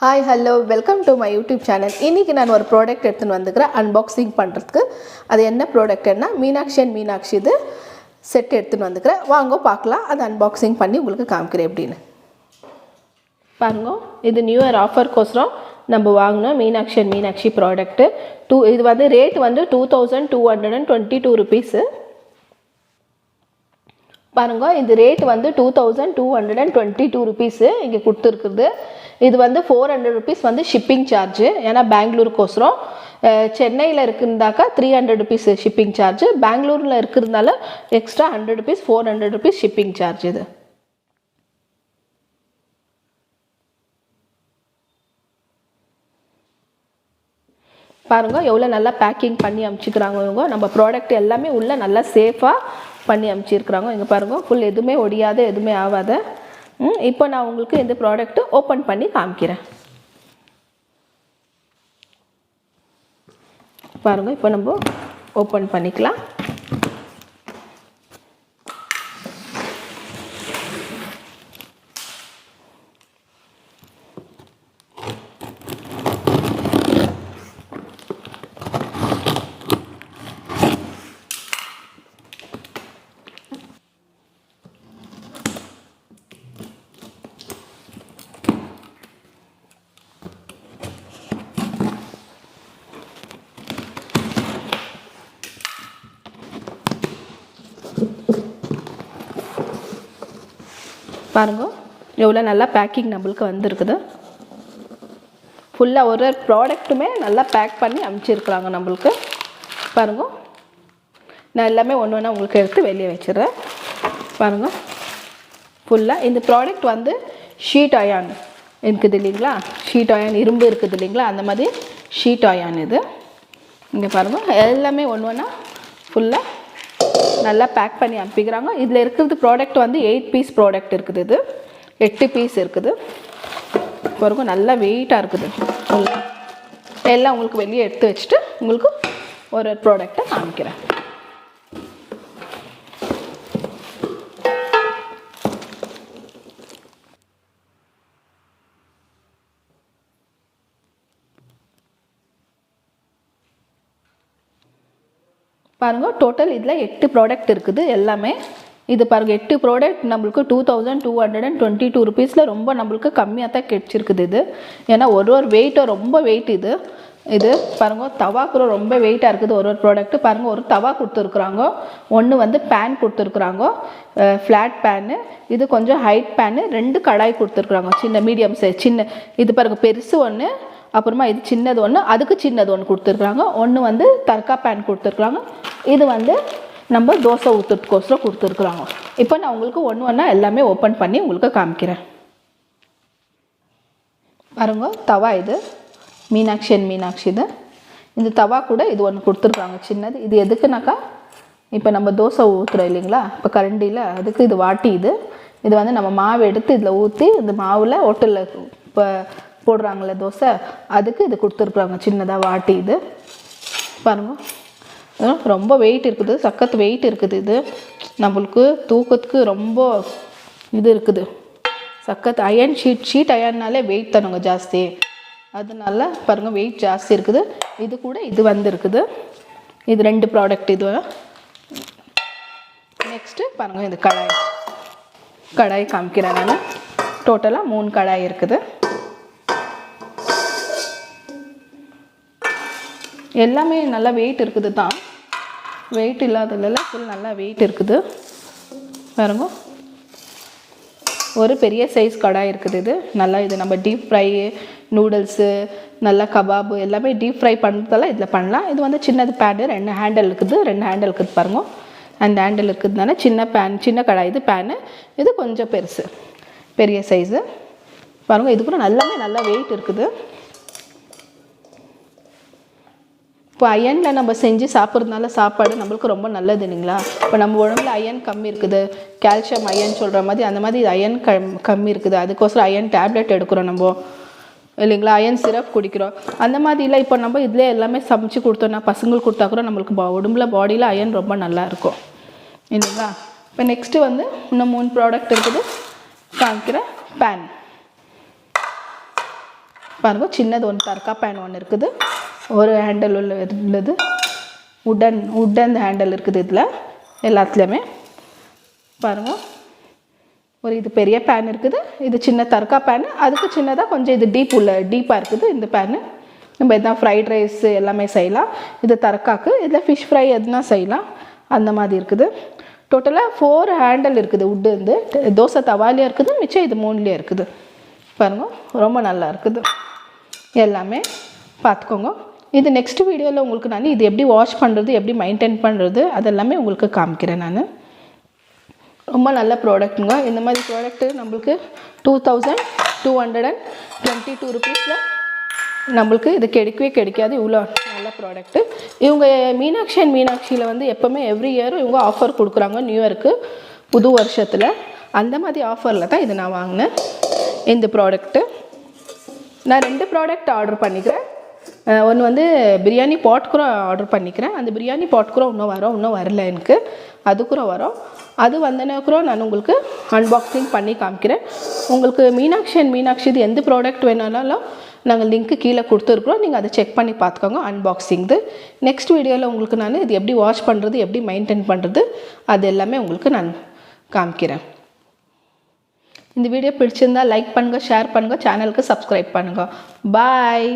Hi, hello, welcome to my YouTube channel. இன்னைக்கு நான் ஒரு ப்ராடக்ட் எடுத்துன்னு வந்துக்கிறேன் அன்பாக்சிங் பண்ணுறதுக்கு. அது என்ன ப்ராடக்ட்னா மீனாட்சி இது செட் எடுத்துன்னு வந்துக்கிறேன். வாங்க பார்க்கலாம், அது அன்பாக்சிங் பண்ணி உங்களுக்கு காமிக்கிறேன் எப்படின்னு. பாருங்க, இது நியூ இயர் ஆஃபர்க்கோசரம் நம்ம வாங்கினோம் மீனாட்சி ப்ராடக்ட்டு. இது வந்து ரேட் வந்து 2222 ருபீஸு. பாருங்க, இந்த ரேட் வந்து 2222 ருபீஸு இங்கே கொடுத்துருக்குது. இது வந்து 400 ருபீஸ் வந்து ஷிப்பிங் சார்ஜு, ஏன்னா பெங்களூருக்கோசரம். சென்னையில் இருக்குந்தாக்கா 300 ருபீஸ் ஷிப்பிங் சார்ஜு, பெங்களூரில் இருக்கிறதுனால extra 100 rupees 400 rupees shipping charge. இது பாருங்கள் எவ்வளோ நல்லா பேக்கிங் பண்ணி அனுப்பிச்சிக்கிறாங்க இவங்க. நம்ம ப்ராடக்ட் எல்லாமே உள்ளே நல்லா சேஃபாக பண்ணி அனுப்பிச்சிருக்கிறாங்க. இங்கே பாருங்கள், ஃபுல் எதுவுமே ஒடியாத எதுவுமே ஆகாத. இப்போ நான் உங்களுக்கு இந்த ப்ராடக்ட்டு ஓப்பன் பண்ணி காமிக்கிறேன். பாருங்கள், இப்போ நம்ம ஓப்பன் பண்ணிக்கலாம். பாருங்க எவ்வளோ நல்லா பேக்கிங் நம்மளுக்கு வந்துருக்குது. ஃபுல்லாக ஒரு ப்ராடக்ட்டுமே நல்லா பேக் பண்ணி அனுப்பிச்சிருக்குறாங்க நம்மளுக்கு. பாருங்க, நான் எல்லாமே ஒன்று ஒன்றா உங்களுக்கு எடுத்து வெளியே வச்சிடுறேன். பாருங்கள், ஃபுல்லாக இந்த ப்ராடக்ட் வந்து ஷீட் அயான் இருக்குது இல்லைங்களா, ஷீட் அயான் இரும்பு இருக்குது இல்லைங்களா, அந்த மாதிரி ஷீட் அயான் இது. இங்கே பாருங்கள், எல்லாமே ஒன்று ஒன்றா ஃபுல்லாக நல்லா பேக் பண்ணி அனுப்பிக்கிறாங்க. இதில் இருக்கிறது ப்ராடக்ட் வந்து 8 பீஸ் ப்ராடக்ட் இருக்குது. இது 8 பீஸ் இருக்குது. பாருங்க, நல்லா வெயிட்டாக இருக்குது. எல்லாம் உங்களுக்கு வெளியே எடுத்து வச்சுட்டு உங்களுக்கு ஒரு ப்ராடக்டை காமிக்கிறேன். பாருங்கள், டோட்டல் இதில் 8 ப்ராடக்ட் இருக்குது எல்லாமே. இது பாருங்கள், 8 ப்ராடக்ட் நம்மளுக்கு 2222 ருபீஸில் ரொம்ப நம்மளுக்கு கம்மியாக தான் கிடச்சிருக்குது இது. ஏன்னா ஒரு வெயிட்டும் ரொம்ப வெயிட் இது. இது பாருங்கள், தவா கூட ரொம்ப வெயிட்டாக இருக்குது. ஒரு ப்ராடக்ட்டு பாருங்கள், ஒரு தவா கொடுத்துருக்குறாங்க, ஒன்று வந்து பேன் கொடுத்துருக்குறாங்க, ஃப்ளாட் பேனு, இது கொஞ்சம் ஹைட் பேனு, 2 கடாய் கொடுத்துருக்குறாங்க, சின்ன மீடியம் சைஸ். சின்ன இது பாருங்கள் பெருசு ஒன்று, அப்புறமா இது சின்னது ஒன்று, அதுக்கு சின்னது ஒன்று கொடுத்துருக்குறாங்க. ஒன்று வந்து தர்கா பேன் கொடுத்துருக்குறாங்க, இது வந்து நம்ம தோசை ஊற்றுறதுக்கோசரம் கொடுத்துருக்குறாங்க. இப்போ நான் உங்களுக்கு ஒன்று ஒன்றா எல்லாமே ஓப்பன் பண்ணி உங்களுக்கு காமிக்கிறேன். பாருங்க, தவா இது மீனாட்சி இது. இந்த தவா கூட இது ஒன்று கொடுத்துருக்குறாங்க சின்னது. இது எதுக்குனாக்கா, இப்போ நம்ம தோசை ஊற்றுறோம் இல்லைங்களா, இப்போ கரண்டியில், அதுக்கு இது வாட்டி. இது வந்து நம்ம மாவு எடுத்து இதில் ஊற்றி இந்த மாவில் ஹோட்டலில் இப்போ போடுறாங்களே தோசை, அதுக்கு இது கொடுத்துருக்குறாங்க சின்னதாக வாட்டி. இது பாருங்க, ரொம்ப வெயிட் இருக்குது, சக்கத்து வெயிட் இருக்குது. இது நம்மளுக்கு தூக்கத்துக்கு ரொம்ப இது இருக்குது. சக்கத்து அயன் ஷீட் அயன்னாலே வெயிட் தானுங்க ஜாஸ்தி, அதனால பாருங்கள் வெயிட் ஜாஸ்தி இருக்குது. இது கூட இது வந்து இருக்குது. இது 2 ப்ராடக்ட். இது நெக்ஸ்ட்டு பாருங்கள், இது கடாய் காமிக்கிறேன் நான். டோட்டலாக 3 கடாய் இருக்குது. எல்லாமே நல்லா வெயிட் இருக்குது தான், வெயிட் இல்லாததில்ல, ஃபுல் நல்லா வெயிட் இருக்குது. பாருங்க, ஒரு பெரிய சைஸ் கடாய் இருக்குது. இது நல்லா, இது நம்ம டீப் ஃப்ரை நூடுல்ஸு நல்லா கபாபு எல்லாமே டீப் ஃப்ரை பண்ணுறதெல்லாம் இதில் பண்ணலாம். இது வந்து சின்னது பேனு, 2 ஹேண்டில் இருக்குது. பாருங்க, அந்த ஹேண்டில் இருக்கிறதுனால சின்ன கடாய் இது பேனு. இது கொஞ்சம் பெரிய சைஸு. பாருங்கள், இது கூட எல்லாமே நல்லா வெயிட் இருக்குது. இப்போ அயனில் நம்ம செஞ்சு சாப்பிட்றதுனால சாப்பாடு நம்மளுக்கு ரொம்ப நல்லது இல்லைங்களா. இப்போ நம்ம உடம்புல அயன் கம்மி இருக்குது, கால்சியம் அயன் சொல்கிற மாதிரி, அந்த மாதிரி இது அயன் கம்மி இருக்குது. அதுக்கோசரம் அயன் டேப்லெட் எடுக்கிறோம் நம்ம இல்லைங்களா, அயன் சிரப் குடிக்கிறோம். அந்த மாதிரிலாம் இப்போ நம்ம இதில் எல்லாமே சமைச்சு கொடுத்தோன்னா பசங்களுக்கு கொடுத்தா கூட நம்மளுக்கு உடம்புல பாடியில் அயன் ரொம்ப நல்லா இருக்கும் இல்லைங்களா. இப்போ நெக்ஸ்ட்டு வந்து இன்னும் 3 ப்ராடக்ட் இருக்குது, காமிக்கிறேன். பேன் பாருங்கள் சின்னது ஒன்று தர்கா பேன் ஒன்று இருக்குது, ஒரு ஹேண்டில் உள்ளது, உட்டன் ஹேண்டில் இருக்குது இதில் எல்லாத்துலேயுமே. பாருங்கள் ஒரு இது பெரிய பேன் இருக்குது, இது சின்ன தர்கா பேனு, அதுக்கு சின்னதாக கொஞ்சம் இது டீப்பாக இருக்குது இந்த பேனு. நம்ம எதனா ஃப்ரைட் ரைஸ் எல்லாமே செய்யலாம். இது தர்காக்கு, இதில் ஃபிஷ் ஃப்ரை எதுனா செய்யலாம், அந்த மாதிரி இருக்குது. டோட்டலாக 4 ஹேண்டில் இருக்குது. உட்டு வந்து தோசை தவாலியாக இருக்குது, மிச்சம் இது 3லேயே இருக்குது. பாருங்கள் ரொம்ப நல்லா இருக்குது எல்லாமே, பார்த்துக்கோங்க. இது நெக்ஸ்ட் வீடியோவில் உங்களுக்கு நான் இது எப்படி வாஷ் பண்ணுறது, எப்படி மெயின்டைன் பண்ணுறது அதெல்லாமே உங்களுக்கு காமிக்கிறேன் நான். ரொம்ப நல்ல ப்ராடக்ட்டுங்க. இந்த மாதிரி ப்ராடக்ட்டு நம்மளுக்கு 2222 ருபீஸில் நம்மளுக்கு இது கிடைக்காது. இவ்வளோ நல்ல ப்ராடக்ட்டு. இவங்க மீனாட்சியில் வந்து எப்போவுமே எவ்ரி இயரும் இவங்க ஆஃபர் கொடுக்குறாங்க, நியூ இயருக்கு புது வருஷத்தில். அந்த மாதிரி ஆஃபரில் தான் இது நான் வாங்கினேன் இந்த ப்ராடக்ட்டு. நான் 2 ப்ராடக்ட் ஆர்டர் பண்ணிக்கிறேன். ஒன்று வந்து பிரியாணி பாட் கூட ஆர்டர் பண்ணிக்கிறேன். அந்த பிரியாணி பாட் கூட இன்னும் வரல எனக்கு, அது கூட வரும். அது வந்தனே கூட நான் உங்களுக்கு அன்பாக்சிங் பண்ணி காமிக்கிறேன். உங்களுக்கு மீனாட்சி இது எந்த ப்ராடக்ட் வேணாலும் நாங்கள் லிங்க்கு கீழே கொடுத்துருக்குறோம், நீங்கள் அதை செக் பண்ணி பார்த்துக்கோங்க அன்பாக்சிங்து. நெக்ஸ்ட் வீடியோவில் உங்களுக்கு நான் இது எப்படி வாஷ் பண்ணுறது, எப்படி மெயின்டைன் பண்ணுறது அது எல்லாமே உங்களுக்கு நான் காமிக்கிறேன். இந்த வீடியோ பிடிச்சிருந்தால் லைக் பண்ணுங்கள், ஷேர் பண்ணுங்கள், சேனலுக்கு சப்ஸ்கிரைப் பண்ணுங்கள். பாய்.